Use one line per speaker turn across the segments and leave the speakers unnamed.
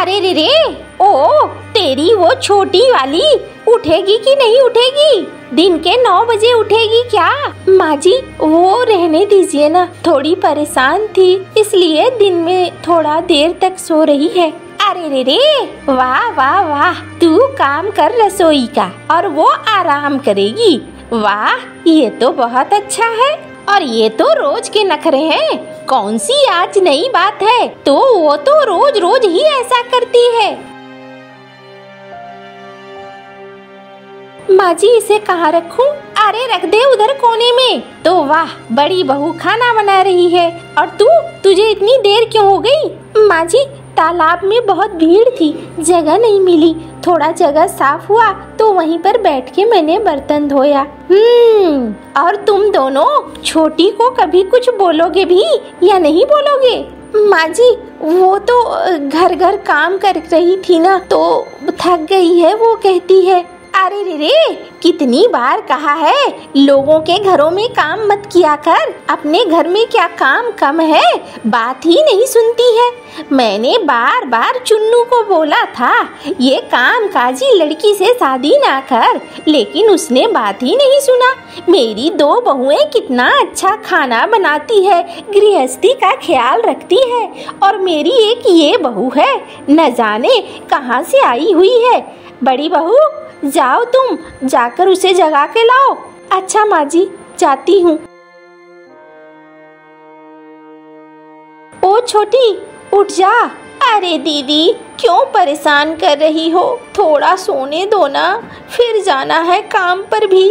अरे रे रे, ओ तेरी वो छोटी वाली उठेगी कि नहीं उठेगी? दिन के 9 बजे उठेगी क्या? माँ जी वो रहने दीजिए ना, थोड़ी परेशान थी इसलिए दिन में थोड़ा देर तक सो रही है। अरे रे रे, वाह वाह वाह, तू काम कर रसोई का और वो आराम करेगी। वाह, ये तो बहुत अच्छा है। और ये तो रोज के नखरे हैं, कौन सी आज नई बात है? तो वो तो रोज रोज ही ऐसा करती है। माँ जी इसे कहाँ रखूं? अरे रख दे उधर कोने में। तो वाह, बड़ी बहू खाना बना रही है। और तुझे इतनी देर क्यों हो गई? माँ जी तालाब में बहुत भीड़ थी, जगह नहीं मिली, थोड़ा जगह साफ हुआ तो वहीं पर बैठ के मैंने बर्तन धोया। और तुम दोनों छोटी को कभी कुछ बोलोगे भी या नहीं बोलोगे? माँ जी वो तो घर घर काम कर रही थी ना, तो थक गई है वो कहती है। अरे रे रे, कितनी बार कहा है लोगों के घरों में काम मत किया कर, अपने घर में क्या काम कम है? बात ही नहीं सुनती है। मैंने बार बार चुन्नू को बोला था ये काम काजी लड़की से शादी ना कर, लेकिन उसने बात ही नहीं सुना। मेरी 2 बहुएं कितना अच्छा खाना बनाती है, गृहस्थी का ख्याल रखती है, और मेरी एक ये बहू है न जाने कहाँ से आई हुई है। बड़ी बहू जाओ, तुम जाकर उसे जगा के लाओ। अच्छा माँ जी, जाती हूँ। ओ छोटी उठ जा। अरे दीदी क्यों परेशान कर रही हो, थोड़ा सोने दो ना, फिर जाना है काम पर भी।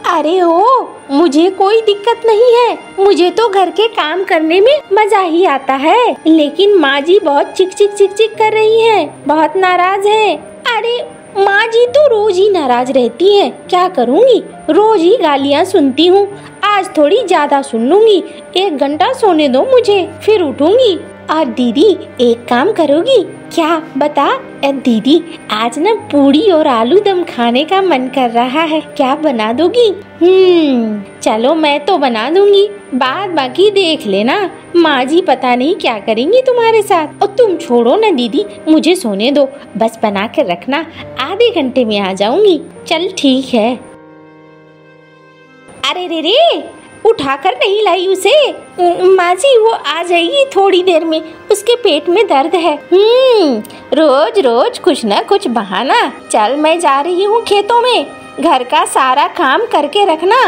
अरे ओ, मुझे कोई दिक्कत नहीं है, मुझे तो घर के काम करने में मजा ही आता है, लेकिन माँ जी बहुत चिक चिक चिक चिक कर रही हैं, बहुत नाराज हैं। अरे माँ जी तो रोज ही नाराज रहती हैं, क्या करूँगी, रोज ही गालियाँ सुनती हूँ। आज थोड़ी ज्यादा सुन लूंगी, 1 घंटा सोने दो मुझे, फिर उठूंगी। और दीदी एक काम करोगी क्या? बता। दीदी आज ना पूड़ी और आलू दम खाने का मन कर रहा है, क्या बना दोगी? चलो मैं तो बना दूंगी, बाद बाकी देख लेना। माँ जी पता नहीं क्या करेंगी तुम्हारे साथ। और तुम छोड़ो ना दीदी, मुझे सोने दो, बस बना कर रखना, आधे घंटे में आ जाऊंगी। चल ठीक है। अरे रे रे, उठाकर नहीं लाई उसे। माँ जी वो आ जाएगी थोड़ी देर में, उसके पेट में दर्द है। रोज रोज कुछ न कुछ बहाना। चल मैं जा रही हूँ खेतों में, घर का सारा काम करके रखना।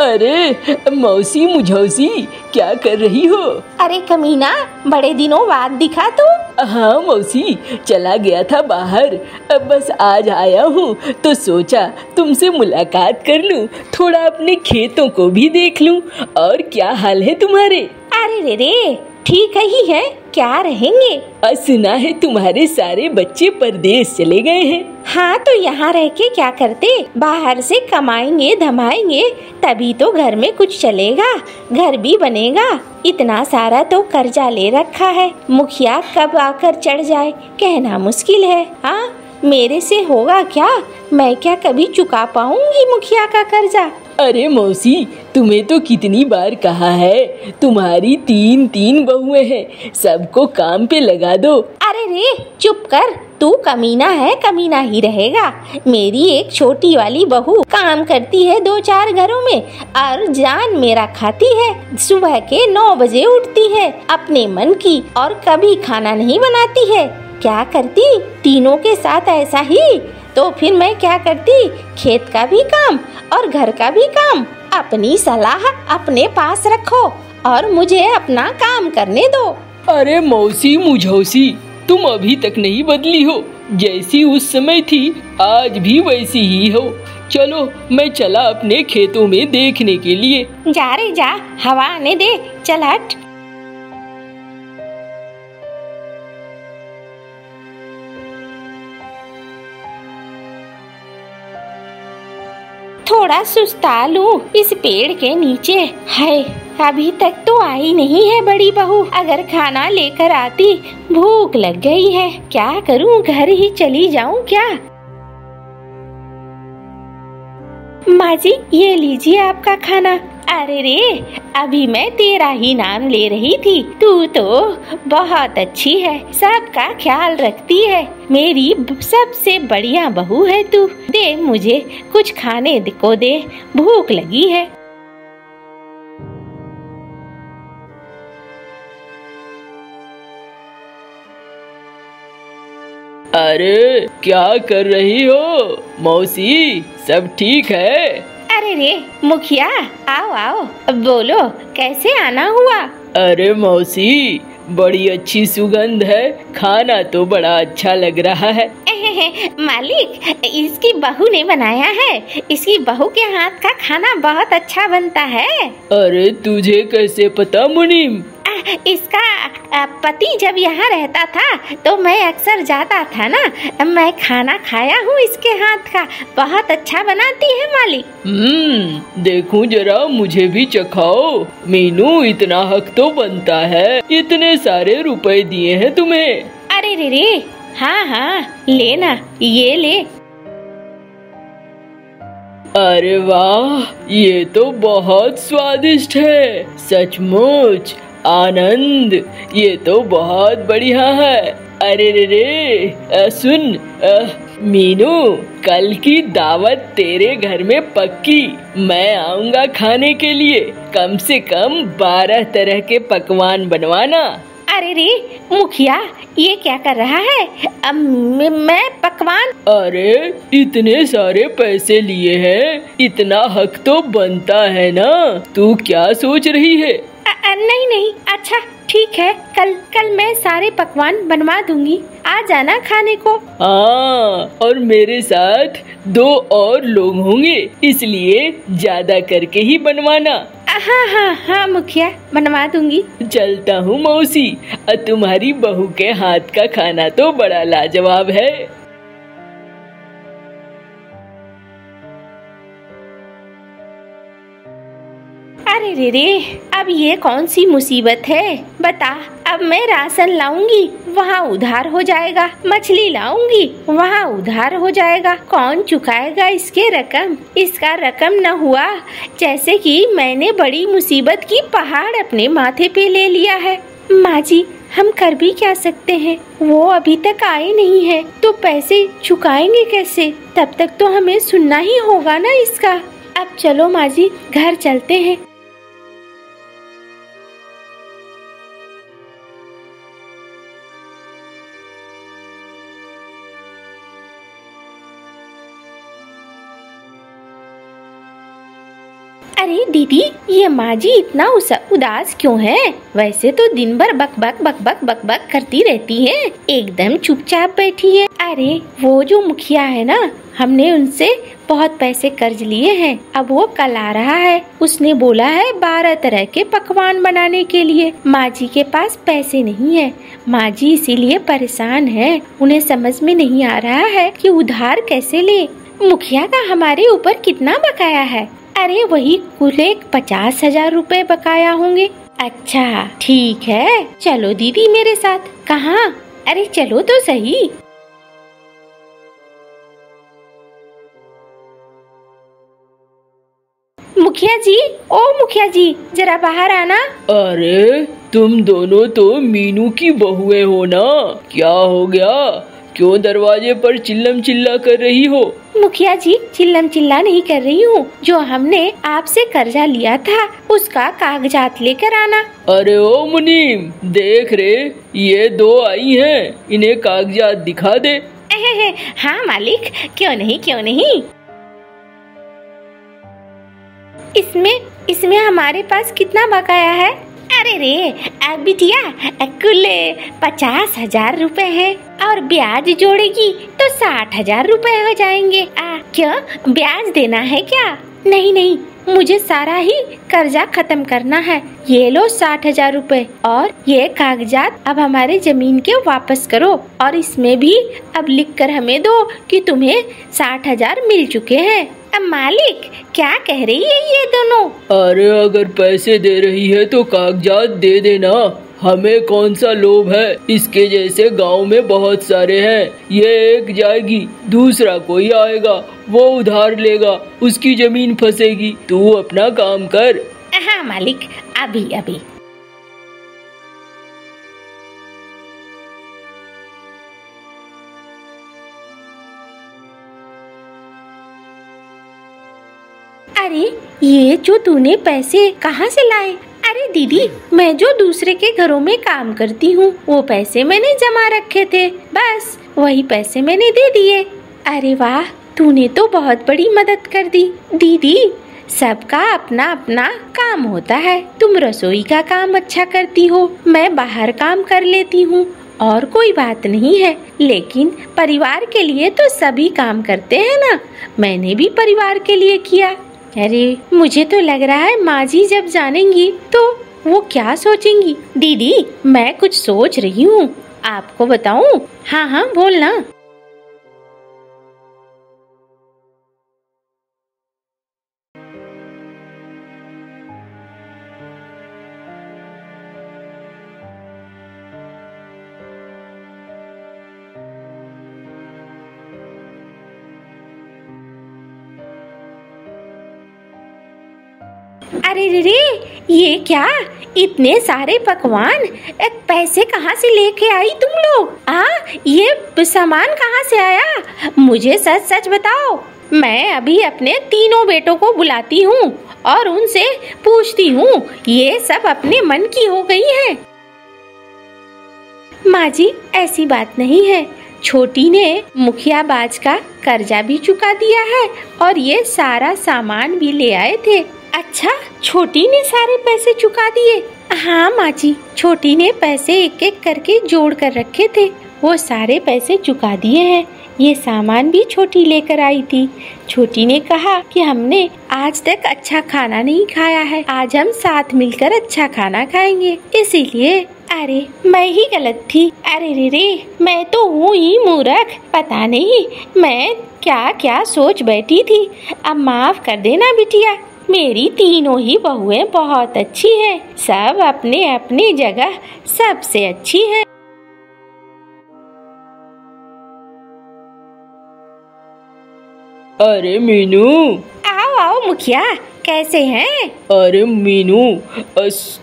अरे मौसी मुझौसी, क्या कर रही हो?
अरे कमीना, बड़े दिनों बाद दिखा तू।
हाँ मौसी, चला गया था बाहर, अब बस आज आया हूँ तो सोचा तुमसे मुलाकात कर लूँ, थोड़ा अपने खेतों को भी देख लूँ। और क्या हाल है तुम्हारे?
अरे रे रे, ठीक ही है, क्या रहेंगे।
सुना है तुम्हारे सारे बच्चे परदेश चले गए हैं।
हाँ तो यहाँ रह के क्या करते, बाहर से कमाएंगे धमाएंगे तभी तो घर में कुछ चलेगा, घर भी बनेगा। इतना सारा तो कर्जा ले रखा है, मुखिया कब आकर चढ़ जाए कहना मुश्किल है। हाँ मेरे से होगा क्या, मैं क्या कभी चुका पाऊंगी मुखिया का कर्जा?
अरे मौसी, तुम्हें तो कितनी बार कहा है, तुम्हारी 3 बहुएं हैं, सबको काम पे लगा दो।
अरे रे चुप कर, तू कमीना है, कमीना ही रहेगा। मेरी एक छोटी वाली बहू काम करती है 2-4 घरों में और जान मेरा खाती है। सुबह के 9 बजे उठती है अपने मन की, और कभी खाना नहीं बनाती है। क्या करती तीनों के साथ ऐसा ही? तो फिर मैं क्या करती, खेत का भी काम और घर का भी काम। अपनी सलाह अपने पास रखो और मुझे अपना काम करने दो।
अरे मौसी मुझौसी, तुम अभी तक नहीं बदली हो, जैसी उस समय थी आज भी वैसी ही हो। चलो मैं चला अपने खेतों में देखने के लिए।
जा रे जा, हवा आने दे, चल हट। थोड़ा सुस्ता लूं इस पेड़ के नीचे। हाय, अभी तक तो आई नहीं है बड़ी बहू, अगर खाना लेकर आती। भूख लग गई है, क्या करूं, घर ही चली जाऊं क्या? माँ जी ये लीजिए आपका खाना। अरे रे, अभी मैं तेरा ही नाम ले रही थी। तू तो बहुत अच्छी है, सबका ख्याल रखती है, मेरी सबसे बढ़िया बहू है तू। दे मुझे कुछ खाने को दे, भूख लगी है।
अरे क्या कर रही हो मौसी, सब ठीक है?
अरे रे मुखिया, आओ आओ, बोलो कैसे आना हुआ?
अरे मौसी, बड़ी अच्छी सुगंध है, खाना तो बड़ा अच्छा लग रहा है।
मालिक, इसकी बहू ने बनाया है, इसकी बहू के हाथ का खाना बहुत अच्छा बनता है।
अरे तुझे कैसे पता मुनीम?
इसका पति जब यहाँ रहता था तो मैं अक्सर जाता था ना, मैं खाना खाया हूँ इसके हाथ का, बहुत अच्छा बनाती है मालिक।
देखूं जरा, मुझे भी चखाओ। मीनू, इतना हक तो बनता है, इतने सारे रुपए दिए हैं तुम्हें।
अरे रे रे, हाँ हाँ लेना, ये ले।
अरे वाह, ये तो बहुत स्वादिष्ट है, सचमुच आनंद, ये तो बहुत बढ़िया है। अरे रे रे, सुन मीनू, कल की दावत तेरे घर में पक्की, मैं आऊंगा खाने के लिए। कम से कम 12 तरह के पकवान बनवाना।
अरे रे मुखिया, ये क्या कर रहा है? मैं पकवान?
अरे इतने सारे पैसे लिए हैं, इतना हक तो बनता है ना। तू क्या सोच रही है?
नहीं नहीं, अच्छा ठीक है, कल मैं सारे पकवान बनवा दूंगी, आ जाना खाने को।
हाँ, और मेरे साथ 2 और लोग होंगे, इसलिए ज्यादा करके ही बनवाना।
हाँ हाँ हाँ मुखिया, बनवा दूंगी।
चलता हूँ मौसी, तुम्हारी बहू के हाथ का खाना तो बड़ा लाजवाब है।
अरे रे रे, अब ये कौन सी मुसीबत है? बता, अब मैं राशन लाऊंगी वहाँ उधार हो जाएगा, मछली लाऊंगी वहाँ उधार हो जाएगा, कौन चुकाएगा इसके रकम? इसका रकम न हुआ जैसे कि मैंने बड़ी मुसीबत की पहाड़ अपने माथे पे ले लिया है। माँ जी, हम कर भी क्या सकते हैं, वो अभी तक आए नहीं है, तो पैसे चुकाएंगे कैसे? तब तक तो हमें सुनना ही होगा ना इसका। अब चलो माँ जी, घर चलते हैं। अरे दीदी, ये माँ जी इतना उदास क्यों है? वैसे तो दिन भर बक बक बक बक बक बक करती रहती है, एकदम चुपचाप बैठी है। अरे वो जो मुखिया है ना, हमने उनसे बहुत पैसे कर्ज लिए हैं, अब वो कल आ रहा है। उसने बोला है 12 तरह के पकवान बनाने के लिए। माँ जी के पास पैसे नहीं है, माँ जी इसीलिए परेशान है, उन्हें समझ में नहीं आ रहा है कि उधार कैसे ले। मुखिया का हमारे ऊपर कितना बकाया है? अरे वही कुल 50,000 रुपए बकाया होंगे। अच्छा ठीक है, चलो दीदी मेरे साथ। कहाँ? अरे चलो तो सही। मुखिया जी, ओ मुखिया जी, जरा बाहर आना।
अरे तुम दोनों तो मीनू की बहुएं हो ना, क्या हो गया? क्यों दरवाजे पर चिल्लम चिल्ला कर रही हो?
मुखिया जी, चिल्लम चिल्ला नहीं कर रही हूँ, जो हमने आपसे कर्जा लिया था उसका कागजात लेकर आना।
अरे ओ मुनीम, देख रे, ये 2 आई हैं, इन्हें कागजात दिखा दे।
हाँ मालिक, क्यों नहीं क्यों नहीं। इसमें हमारे पास कितना बकाया है? अरे रे बिटिया, कुल 50,000 रुपए है, और ब्याज जोड़ेगी तो 60,000 रुपए हो जाएंगे। क्यों, ब्याज देना है क्या? नहीं नहीं, मुझे सारा ही कर्जा खत्म करना है। ये लो 60,000 रुपए, और ये कागजात अब हमारे जमीन के वापस करो, और इसमें भी अब लिख कर हमें दो कि तुम्हें 60,000 मिल चुके हैं। अब मालिक, क्या कह रही है ये दोनों?
अरे अगर पैसे दे रही है तो कागजात दे देना, हमें कौन सा लोभ है, इसके जैसे गांव में बहुत सारे हैं। ये एक जाएगी, दूसरा कोई आएगा, वो उधार लेगा, उसकी जमीन फंसेगी। तू अपना काम कर।
हाँ मालिक, अभी अभी। अरे ये जो तूने पैसे कहाँ से लाए? अरे दीदी, मैं जो दूसरे के घरों में काम करती हूँ वो पैसे मैंने जमा रखे थे, बस वही पैसे मैंने दे दिए। अरे वाह, तूने तो बहुत बड़ी मदद कर दी। दीदी, सबका अपना अपना काम होता है। तुम रसोई का काम अच्छा करती हो, मैं बाहर काम कर लेती हूँ, और कोई बात नहीं है। लेकिन परिवार के लिए तो सभी काम करते हैं ना। मैंने भी परिवार के लिए किया। अरे मुझे तो लग रहा है माँ जी जब जानेंगी तो वो क्या सोचेंगी। दीदी, मैं कुछ सोच रही हूँ, आपको बताऊँ? हाँ हाँ, बोलना। अरे रे रे, ये क्या, इतने सारे पकवान पैसे कहाँ से लेके आई तुम लोग? ये सामान कहाँ से आया? मुझे सच सच बताओ। मैं अभी अपने तीनों बेटों को बुलाती हूँ और उनसे पूछती हूँ। ये सब अपने मन की हो गई है। माँ जी, ऐसी बात नहीं है। छोटी ने मुखिया बाज का कर्जा भी चुका दिया है और ये सारा सामान भी ले आए थे। अच्छा, छोटी ने सारे पैसे चुका दिए? हाँ माँ जी, छोटी ने पैसे एक एक करके जोड़ कर रखे थे, वो सारे पैसे चुका दिए हैं। ये सामान भी छोटी लेकर आई थी। छोटी ने कहा कि हमने आज तक अच्छा खाना नहीं खाया है, आज हम साथ मिलकर अच्छा खाना खाएंगे, इसीलिए। अरे मैं ही गलत थी। अरे रे रे, मैं तो हूँ ही मूर्ख। पता नहीं मैं क्या क्या सोच बैठी थी। अब माफ कर देना बिटिया। मेरी तीनों ही बहुएं बहुत अच्छी हैं, सब अपने अपनी जगह सबसे अच्छी हैं।
अरे मीनू,
आओ आओ मुखिया, कैसे हैं?
अरे मीनू,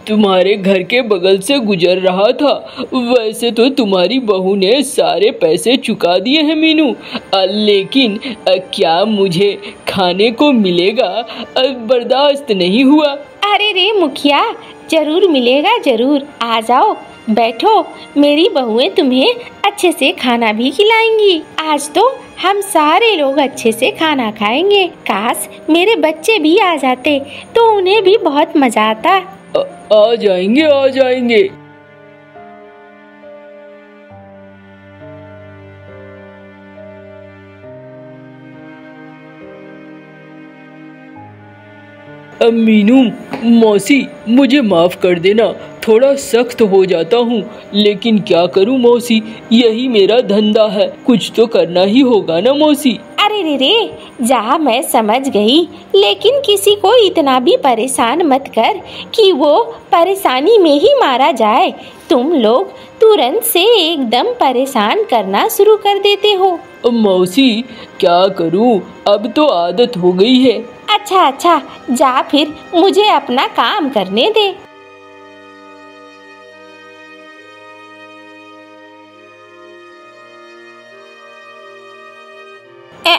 तुम्हारे घर के बगल से गुजर रहा था। वैसे तो तुम्हारी बहू ने सारे पैसे चुका दिए हैं मीनू, लेकिन क्या मुझे खाने को मिलेगा? बर्दाश्त नहीं हुआ।
अरे रे मुखिया, जरूर मिलेगा, जरूर। आ जाओ, बैठो। मेरी बहुएं तुम्हें अच्छे से खाना भी खिलाएंगी। आज तो हम सारे लोग अच्छे से खाना खाएंगे। काश मेरे बच्चे भी आ जाते तो उन्हें भी बहुत मजा आता।
आ जाएंगे, आ जाएंगे। मीनू, मौसी मुझे माफ कर देना, थोड़ा सख्त हो जाता हूँ, लेकिन क्या करूँ मौसी, यही मेरा धंधा है, कुछ तो करना ही होगा ना मौसी।
अरे रे रे, जा, मैं समझ गई, लेकिन किसी को इतना भी परेशान मत कर कि वो परेशानी में ही मारा जाए। तुम लोग तुरंत से एकदम परेशान करना शुरू कर देते हो।
मौसी क्या करूँ, अब तो आदत हो गई है।
अच्छा अच्छा, जा फिर, मुझे अपना काम करने दे।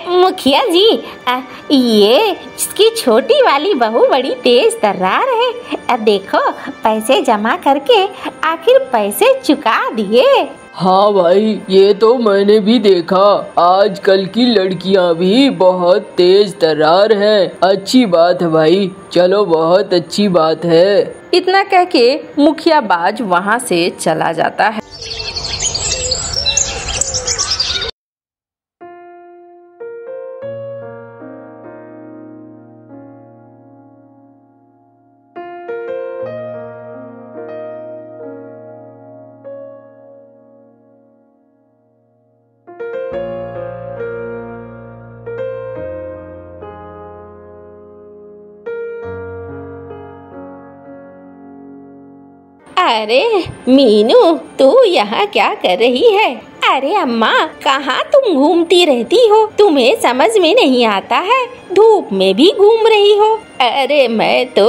मुखिया जी, ये इसकी छोटी वाली बहू बड़ी तेज तर्रार है। देखो, पैसे जमा करके आखिर पैसे चुका दिए।
हाँ भाई, ये तो मैंने भी देखा। आजकल की लड़कियां भी बहुत तेज तर्रार हैं। अच्छी बात है भाई, चलो बहुत अच्छी बात है।
इतना कह के मुखिया बाज वहाँ से चला जाता है।
अरे मीनू, तू यहाँ क्या कर रही है? अरे अम्मा, कहाँ तुम घूमती रहती हो? तुम्हें समझ में नहीं आता है? धूप में भी घूम रही हो। अरे मैं तो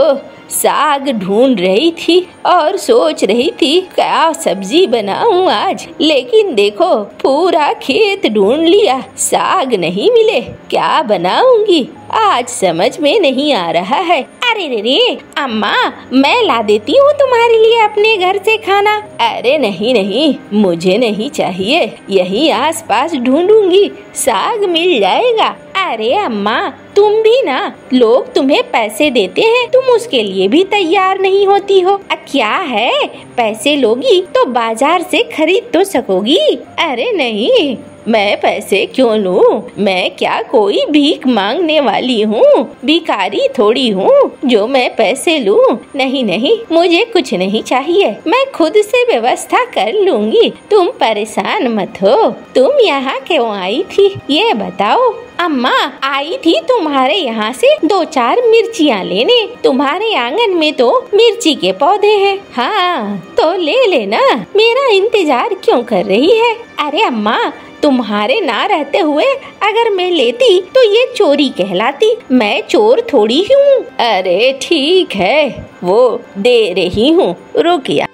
साग ढूंढ रही थी और सोच रही थी क्या सब्जी बनाऊं आज, लेकिन देखो पूरा खेत ढूंढ लिया, साग नहीं मिले। क्या बनाऊंगी आज समझ में नहीं आ रहा है। अरे रे अम्मा, मैं ला देती हूँ तुम्हारे लिए अपने घर से खाना। अरे नहीं नहीं, मुझे नहीं चाहिए, यही आसपास ढूंढूंगी, साग मिल जाएगा। अरे अम्मा, तुम भी ना, लोग तुम्हें पैसे देते हैं, तुम उसके लिए भी तैयार नहीं होती हो। क्या है, पैसे लोगी तो बाजार से खरीद तो सकोगी। अरे नहीं, मैं पैसे क्यों लूं? मैं क्या कोई भीख मांगने वाली हूँ? भिखारी थोड़ी हूँ जो मैं पैसे लूं। नहीं नहीं, मुझे कुछ नहीं चाहिए, मैं खुद से व्यवस्था कर लूंगी, तुम परेशान मत हो। तुम यहाँ क्यों आई थी ये बताओ? अम्मा, आई थी तुम्हारे यहाँ से 2-4 मिर्चियाँ लेने। तुम्हारे आंगन में तो मिर्ची के पौधे हैं। हाँ तो ले लेना, मेरा इंतजार क्यों कर रही है? अरे अम्मा, तुम्हारे ना रहते हुए अगर मैं लेती तो ये चोरी कहलाती, मैं चोर थोड़ी हूँ। अरे ठीक है, वो दे रही हूँ, रुकिए।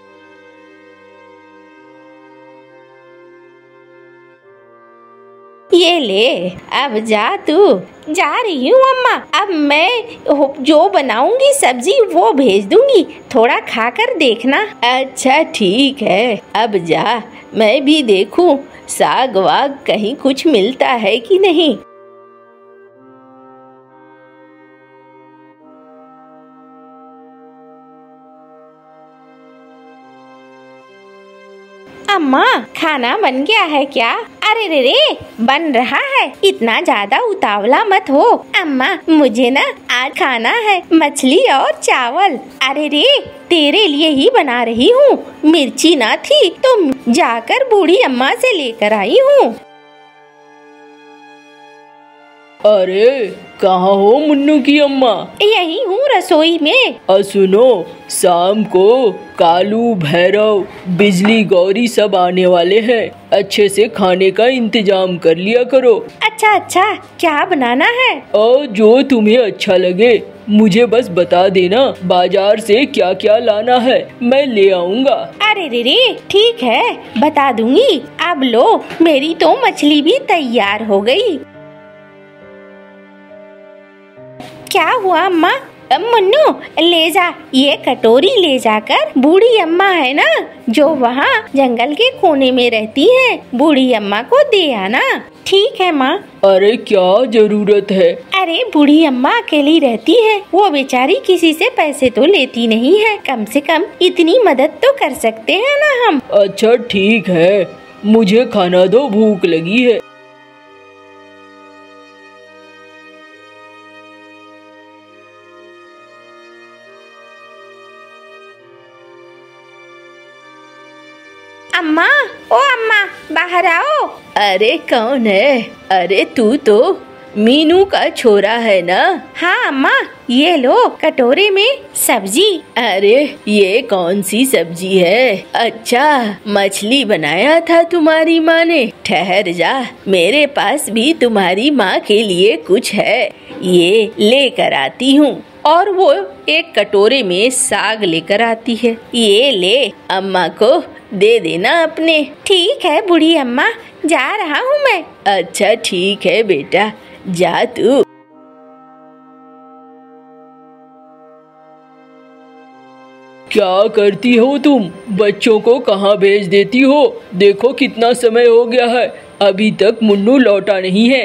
ये ले, अब जा तू। जा रही हूँ अम्मा, अब मैं जो बनाऊंगी सब्जी वो भेज दूंगी, थोड़ा खाकर देखना। अच्छा ठीक है, अब जा, मैं भी देखूं साग वाग कहीं कुछ मिलता है कि नहीं। अम्मा, खाना बन गया है क्या? अरे रे बन रहा है, इतना ज्यादा उतावला मत हो। अम्मा, मुझे ना आज खाना है मछली और चावल। अरे रे, तेरे लिए ही बना रही हूँ, मिर्ची ना थी तो जाकर बूढ़ी अम्मा से लेकर आई हूँ।
अरे कहाँ हो मुन्नू की अम्मा?
यही हूँ रसोई में।
सुनो, शाम को कालू, भैरव, बिजली, गौरी सब आने वाले हैं, अच्छे से खाने का इंतजाम कर लिया करो।
अच्छा अच्छा, क्या बनाना है?
और जो तुम्हें अच्छा लगे मुझे बस बता देना, बाजार से क्या क्या लाना है मैं ले आऊँगा।
अरे रे ठीक है, बता दूंगी। अब लो, मेरी तो मछली भी तैयार हो गई। क्या हुआ अम्मा? मुन्नू, ले जा, ये कटोरी ले जाकर बूढ़ी अम्मा है ना जो वहाँ जंगल के कोने में रहती है, बूढ़ी अम्मा को दे आना। ठीक है माँ।
अरे क्या जरूरत है?
अरे बूढ़ी अम्मा अकेली रहती है, वो बेचारी किसी से पैसे तो लेती नहीं है, कम से कम इतनी मदद तो कर सकते हैं ना हम।
अच्छा ठीक है, मुझे खाना दो, भूख लगी है।
अम्मा, ओ अम्मा, बाहर आओ।
अरे कौन है? अरे तू तो मीनू का छोरा है ना?
हाँ अम्मा, ये लो कटोरे में सब्जी।
अरे ये कौन सी सब्जी है? अच्छा, मछली बनाया था तुम्हारी माँ ने? ठहर जा, मेरे पास भी तुम्हारी माँ के लिए कुछ है, ये लेकर आती हूँ। और वो एक कटोरे में साग लेकर आती है। ये ले, अम्मा को दे देना अपने।
ठीक है बूढ़ी अम्मा, जा रहा हूँ मैं।
अच्छा ठीक है बेटा, जा तू। क्या करती हो तुम? बच्चों को कहाँ भेज देती हो? देखो कितना समय हो गया है, अभी तक मुन्नू लौटा नहीं है।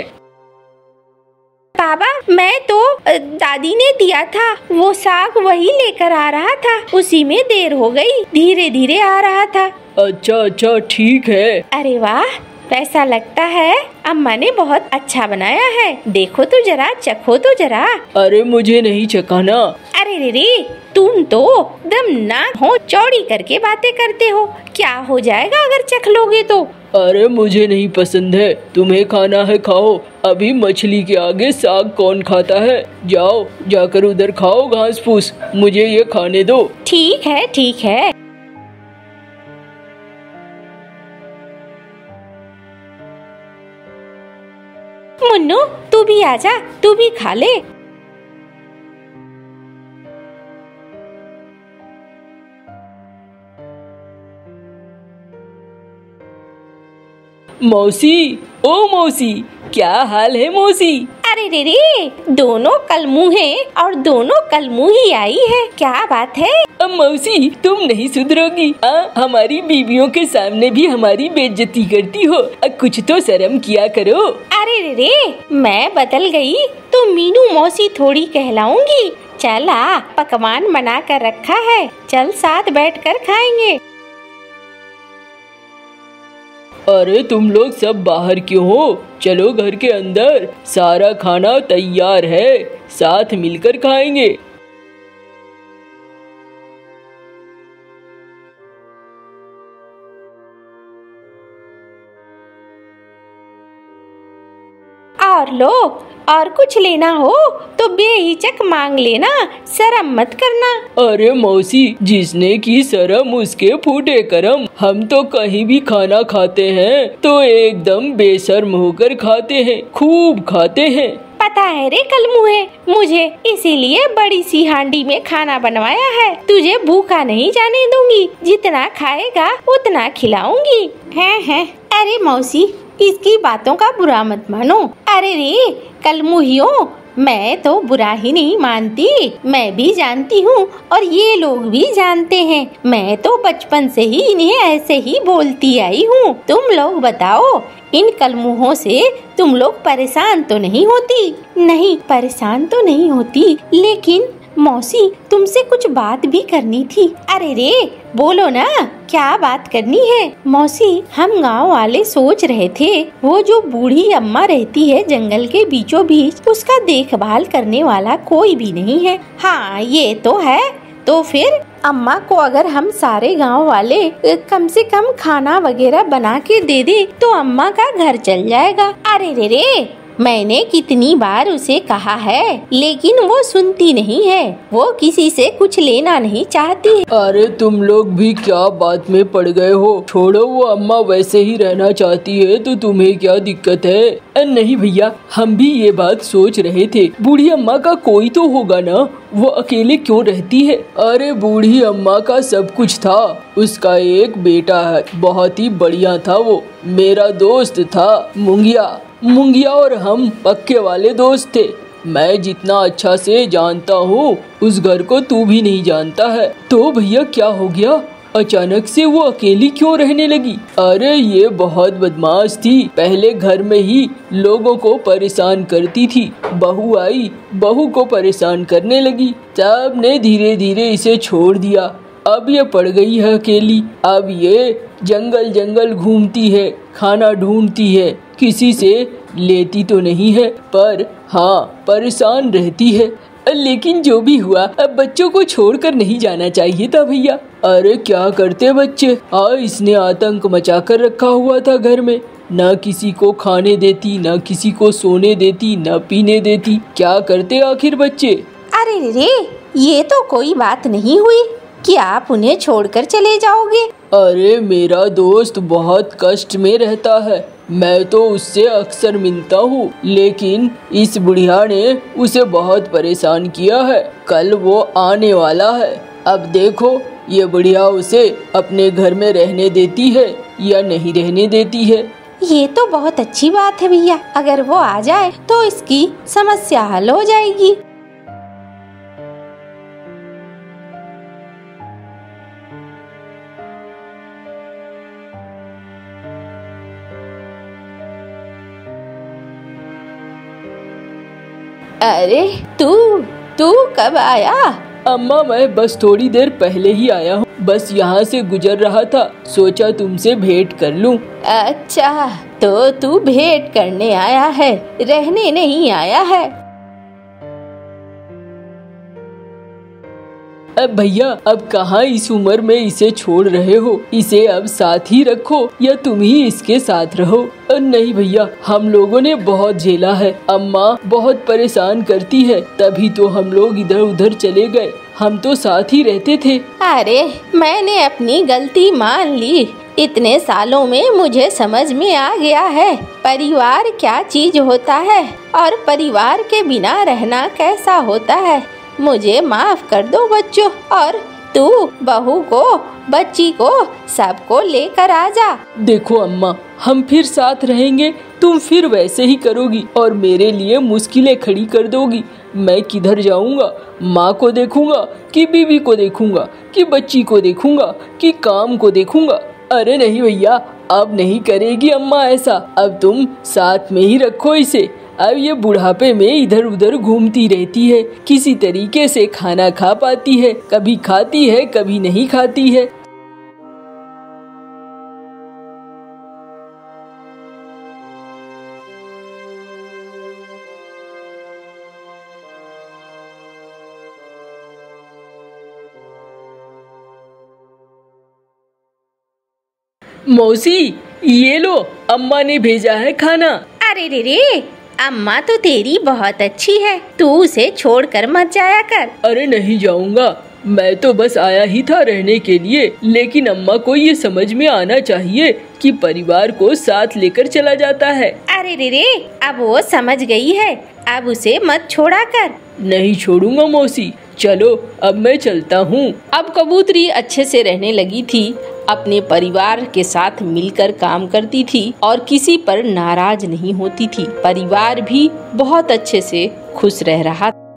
बाबा, मैं तो दादी ने दिया था वो साग, वही लेकर आ रहा था, उसी में देर हो गई, धीरे धीरे आ रहा था।
अच्छा अच्छा ठीक है।
अरे वाह, ऐसा लगता है अम्मा ने बहुत अच्छा बनाया है, देखो तो जरा, चखो तो जरा।
अरे मुझे नहीं चखाना।
अरे रे, तुम तो दम ना हो चौड़ी करके बातें करते हो, क्या हो जाएगा अगर चख लोगे तो?
अरे मुझे नहीं पसंद है, तुम्हें खाना है खाओ, अभी मछली के आगे साग कौन खाता है? जाओ, जाकर उधर खाओ घास फूस, मुझे ये खाने दो।
ठीक है ठीक है। मुन्नू तू भी आजा, तू भी खा ले।
मौसी, ओ मौसी, क्या हाल है मौसी?
अरे रे रे, दोनों कलमुह हैं और दोनों कलमुह ही आई है, क्या बात है?
अब मौसी तुम नहीं सुधरोगी। हमारी बीवियों के सामने भी हमारी बेइज्जती करती हो। कुछ तो शर्म किया करो।
अरे रे रे, मैं बदल गई तो मीनू मौसी थोड़ी कहलाऊंगी। चल आ, पकवान बना कर रखा है, चल साथ बैठकर खाएंगे।
अरे तुम लोग सब बाहर क्यों हो? चलो घर के अंदर, सारा खाना तैयार है, साथ मिलकर खाएंगे।
और लो, और कुछ लेना हो तो बेहिचक मांग लेना, शर्म मत करना।
अरे मौसी, जिसने की शर्म उसके फूटे करम। हम तो कहीं भी खाना खाते हैं तो एकदम बेशर्म होकर खाते हैं, खूब खाते हैं।
पता है रे कलमुहे, मुझे इसीलिए बड़ी सी हांडी में खाना बनवाया है। तुझे भूखा नहीं जाने दूंगी, जितना खाएगा उतना खिलाऊंगी। है। अरे मौसी, इसकी बातों का बुरा मत मानो। अरे रे कलमुहियों, मैं तो बुरा ही नहीं मानती, मैं भी जानती हूँ और ये लोग भी जानते हैं। मैं तो बचपन से ही इन्हें ऐसे ही बोलती आई हूँ। तुम लोग बताओ, इन कलमुहों से तुम लोग परेशान तो नहीं होती? नहीं, परेशान तो नहीं होती, लेकिन मौसी तुमसे कुछ बात भी करनी थी। अरे रे बोलो ना, क्या बात करनी है? मौसी, हम गांव वाले सोच रहे थे, वो जो बूढ़ी अम्मा रहती है जंगल के बीचों बीच, उसका देखभाल करने वाला कोई भी नहीं है। हाँ ये तो है, तो फिर अम्मा को अगर हम सारे गांव वाले कम से कम खाना वगैरह बना के दे दे तो अम्मा का घर चल जाएगा। अरे रे रे, मैंने कितनी बार उसे कहा है, लेकिन वो सुनती नहीं है, वो किसी से कुछ लेना नहीं चाहती।
अरे तुम लोग भी क्या बात में पड़ गए हो? छोड़ो, वो अम्मा वैसे ही रहना चाहती है तो तुम्हें क्या दिक्कत है? नहीं भैया, हम भी ये बात सोच रहे थे, बूढ़ी अम्मा का कोई तो होगा ना, वो अकेले क्यों रहती है? अरे बूढ़ी अम्मा का सब कुछ था, उसका एक बेटा है, बहुत ही बढ़िया था वो, मेरा दोस्त था मुंगिया और हम पक्के वाले दोस्त थे। मैं जितना अच्छा से जानता हूँ उस घर को तू भी नहीं जानता है। तो भैया क्या हो गया? अचानक से वो अकेली क्यों रहने लगी? अरे ये बहुत बदमाश थी, पहले घर में ही लोगों को परेशान करती थी, बहू आई, बहू को परेशान करने लगी, सब ने धीरे धीरे इसे छोड़ दिया। अब ये पड़ गई है अकेली। अब ये जंगल जंगल घूमती है, खाना ढूंढती है, किसी से लेती तो नहीं है, पर हाँ परेशान रहती है। लेकिन जो भी हुआ, अब बच्चों को छोड़कर नहीं जाना चाहिए था भैया। अरे क्या करते बच्चे, इसने आतंक मचा कर रखा हुआ था घर में, न किसी को खाने देती, न किसी को सोने देती, न पीने देती। क्या करते आखिर बच्चे?
अरे रे, ये तो कोई बात नहीं हुई कि आप उन्हें छोड़कर चले जाओगे।
अरे मेरा दोस्त बहुत कष्ट में रहता है, मैं तो उससे अक्सर मिलता हूँ, लेकिन इस बुढ़िया ने उसे बहुत परेशान किया है। कल वो आने वाला है, अब देखो ये बुढ़िया उसे अपने घर में रहने देती है या नहीं रहने देती है।
ये तो बहुत अच्छी बात है भैया, अगर वो आ जाए तो इसकी समस्या हल हो जाएगी। अरे तू कब आया?
अम्मा मैं बस थोड़ी देर पहले ही आया हूँ, बस यहाँ से गुजर रहा था, सोचा तुमसे भेंट कर लूँ।
अच्छा, तो तू भेंट करने आया है, रहने नहीं आया है।
अब भैया अब कहाँ इस उम्र में इसे छोड़ रहे हो, इसे अब साथ ही रखो या तुम ही इसके साथ रहो। नहीं भैया, हम लोगों ने बहुत झेला है, अम्मा बहुत परेशान करती है, तभी तो हम लोग इधर उधर चले गए, हम तो साथ ही रहते थे।
अरे मैंने अपनी गलती मान ली, इतने सालों में मुझे समझ में आ गया है परिवार क्या चीज होता है और परिवार के बिना रहना कैसा होता है। मुझे माफ कर दो बच्चों, और तू बहू को, बच्ची को, सबको लेकर आ जा।
देखो अम्मा, हम फिर साथ रहेंगे, तुम फिर वैसे ही करोगी और मेरे लिए मुश्किलें खड़ी कर दोगी। मैं किधर जाऊंगा? माँ को देखूंगा कि बीवी को देखूंगा कि बच्ची को देखूंगा कि काम को देखूंगा? अरे नहीं भैया, अब नहीं करेगी अम्मा ऐसा। अब तुम साथ में ही रखो इसे। अब ये बुढ़ापे में इधर उधर घूमती रहती है, किसी तरीके से खाना खा पाती है, कभी खाती है कभी नहीं खाती है। मौसी, ये लो, अम्मा ने भेजा है खाना।
अरे रे रे, अम्मा तो तेरी बहुत अच्छी है, तू उसे छोड़कर मत जाया कर।
अरे नहीं जाऊंगा, मैं तो बस आया ही था रहने के लिए, लेकिन अम्मा को ये समझ में आना चाहिए कि परिवार को साथ लेकर चला जाता है।
अरे रे रे, अब वो समझ गई है, अब उसे मत छोड़ा कर।
नहीं छोड़ूंगा मौसी, चलो अब मैं चलता हूँ।
अब कबूतरी अच्छे से रहने लगी थी, अपने परिवार के साथ मिलकर काम करती थी और किसी पर नाराज नहीं होती थी। परिवार भी बहुत अच्छे से खुश रह रहा था।